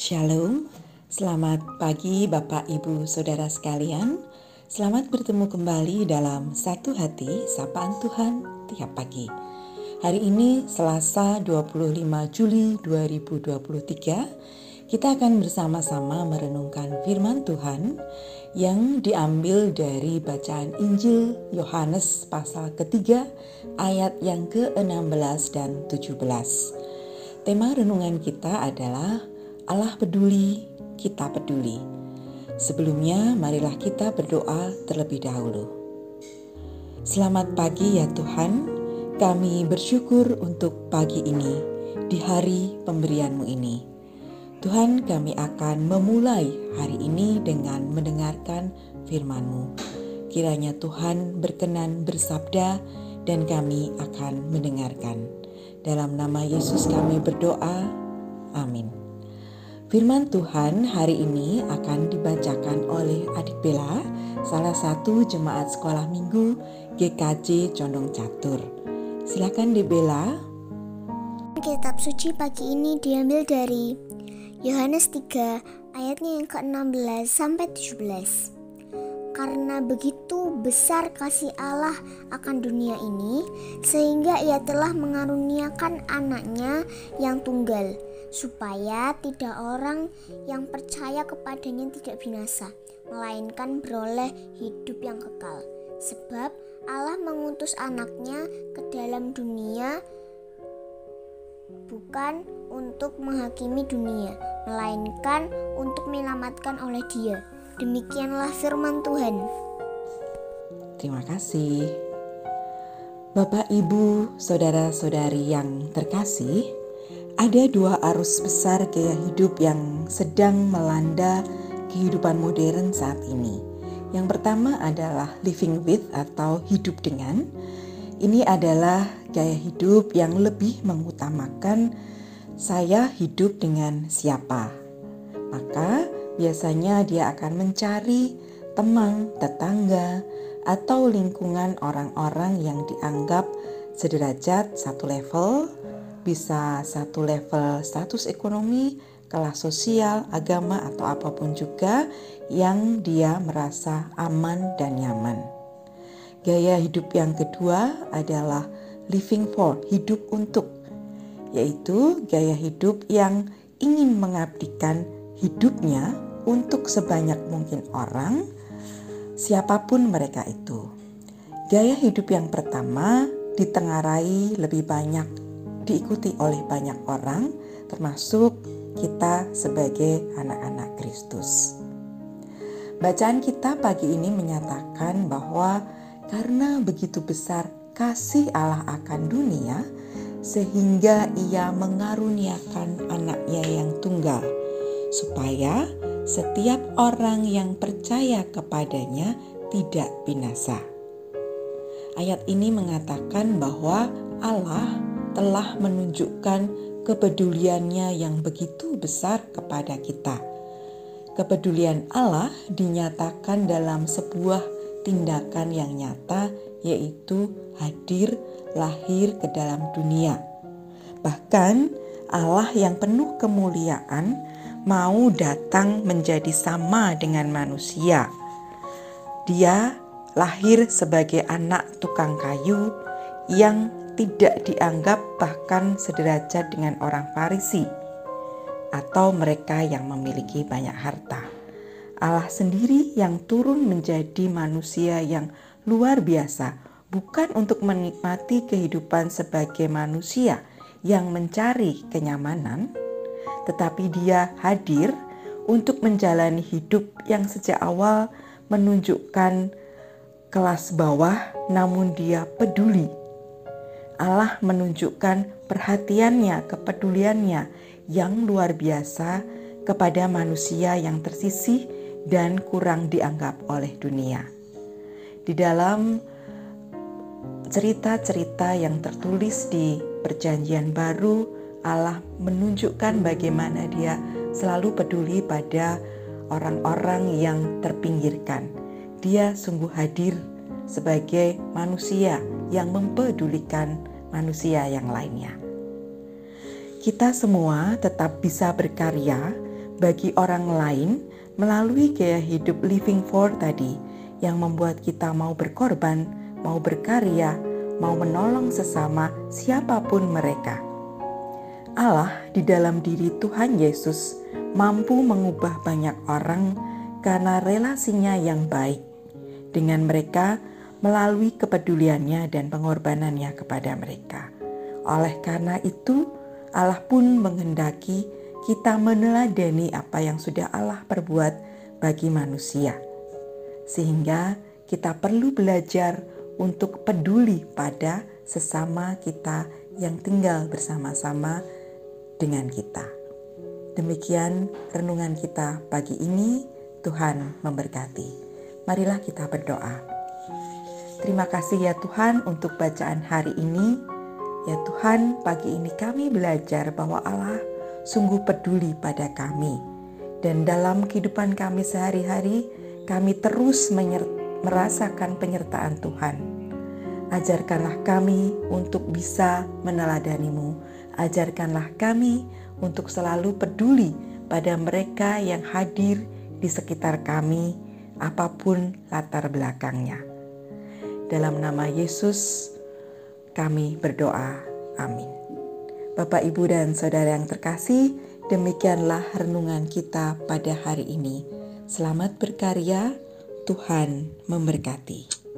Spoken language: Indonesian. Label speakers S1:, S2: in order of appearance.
S1: Shalom, selamat pagi Bapak Ibu Saudara sekalian. Selamat bertemu kembali dalam Satu Hati Sapaan Tuhan tiap pagi. Hari ini Selasa 25 Juli 2023, kita akan bersama-sama merenungkan firman Tuhan yang diambil dari bacaan Injil Yohanes pasal ketiga ayat yang ke-16 dan 17. Tema renungan kita adalah Allah peduli, kita peduli. Sebelumnya, marilah kita berdoa terlebih dahulu. Selamat pagi ya Tuhan, kami bersyukur untuk pagi ini, di hari pemberian-Mu ini. Tuhan, kami akan memulai hari ini dengan mendengarkan firman-Mu. Kiranya Tuhan berkenan bersabda dan kami akan mendengarkan. Dalam nama Yesus kami berdoa, amin. Firman Tuhan hari ini akan dibacakan oleh Adik Bella, salah satu jemaat sekolah minggu GKJ Condong Catur. Silakan Adik Bella.
S2: Kitab suci pagi ini diambil dari Yohanes 3 ayatnya yang ke-16 sampai 17. Karena begitu besar kasih Allah akan dunia ini, sehingga Ia telah mengaruniakan anaknya yang tunggal, supaya tidak orang yang percaya kepadanya tidak binasa, melainkan beroleh hidup yang kekal. Sebab Allah mengutus anaknya ke dalam dunia bukan untuk menghakimi dunia, melainkan untuk menyelamatkan oleh Dia. Demikianlah firman Tuhan.
S1: Terima kasih. Bapak, Ibu, Saudara-saudari yang terkasih, ada dua arus besar gaya hidup yang sedang melanda kehidupan modern saat ini. Yang pertama adalah living with atau hidup dengan. Ini adalah gaya hidup yang lebih mengutamakan saya hidup dengan siapa. Maka biasanya dia akan mencari teman, tetangga, atau lingkungan orang-orang yang dianggap sederajat satu level, bisa satu level status ekonomi, kelas sosial, agama, atau apapun juga yang dia merasa aman dan nyaman. Gaya hidup yang kedua adalah living for, hidup untuk, yaitu gaya hidup yang ingin mengabdikan hidupnya untuk sebanyak mungkin orang, siapapun mereka itu. Gaya hidup yang pertama ditengarai lebih banyak diikuti oleh banyak orang, termasuk kita sebagai anak-anak Kristus. Bacaan kita pagi ini menyatakan bahwa karena begitu besar kasih Allah akan dunia, sehingga Ia mengaruniakan anaknya yang tunggal, supaya setiap orang yang percaya kepadanya tidak binasa. Ayat ini mengatakan bahwa Allah telah menunjukkan kepeduliannya yang begitu besar kepada kita. Kepedulian Allah dinyatakan dalam sebuah tindakan yang nyata, yaitu hadir lahir ke dalam dunia. Bahkan Allah yang penuh kemuliaan mau datang menjadi sama dengan manusia. Dia lahir sebagai anak tukang kayu yang tidak dianggap bahkan sederajat dengan orang Farisi atau mereka yang memiliki banyak harta. Allah sendiri yang turun menjadi manusia yang luar biasa, bukan untuk menikmati kehidupan sebagai manusia yang mencari kenyamanan, tetapi Dia hadir untuk menjalani hidup yang sejak awal menunjukkan kelas bawah, namun Dia peduli. Allah menunjukkan perhatiannya, kepeduliannya yang luar biasa kepada manusia yang tersisih dan kurang dianggap oleh dunia. Di dalam cerita-cerita yang tertulis di Perjanjian Baru, Allah menunjukkan bagaimana Dia selalu peduli pada orang-orang yang terpinggirkan. Dia sungguh hadir sebagai manusia yang mempedulikan manusia yang lainnya. Kita semua tetap bisa berkarya bagi orang lain melalui gaya hidup living for tadi yang membuat kita mau berkorban, mau berkarya, mau menolong sesama siapapun mereka. Allah di dalam diri Tuhan Yesus mampu mengubah banyak orang karena relasinya yang baik dengan mereka melalui kepeduliannya dan pengorbanannya kepada mereka. Oleh karena itu, Allah pun menghendaki kita meneladani apa yang sudah Allah perbuat bagi manusia. Sehingga kita perlu belajar untuk peduli pada sesama kita yang tinggal bersama-sama dengan kita. Demikian renungan kita pagi ini. Tuhan memberkati. Marilah kita berdoa. Terima kasih ya Tuhan untuk bacaan hari ini. Ya Tuhan, pagi ini kami belajar bahwa Allah sungguh peduli pada kami. Dan dalam kehidupan kami sehari-hari, kami terus merasakan penyertaan Tuhan. Ajarkanlah kami untuk bisa meneladani-Mu. Ajarkanlah kami untuk selalu peduli pada mereka yang hadir di sekitar kami, apapun latar belakangnya. Dalam nama Yesus, kami berdoa. Amin. Bapak, Ibu, dan Saudara yang terkasih, demikianlah renungan kita pada hari ini. Selamat berkarya, Tuhan memberkati.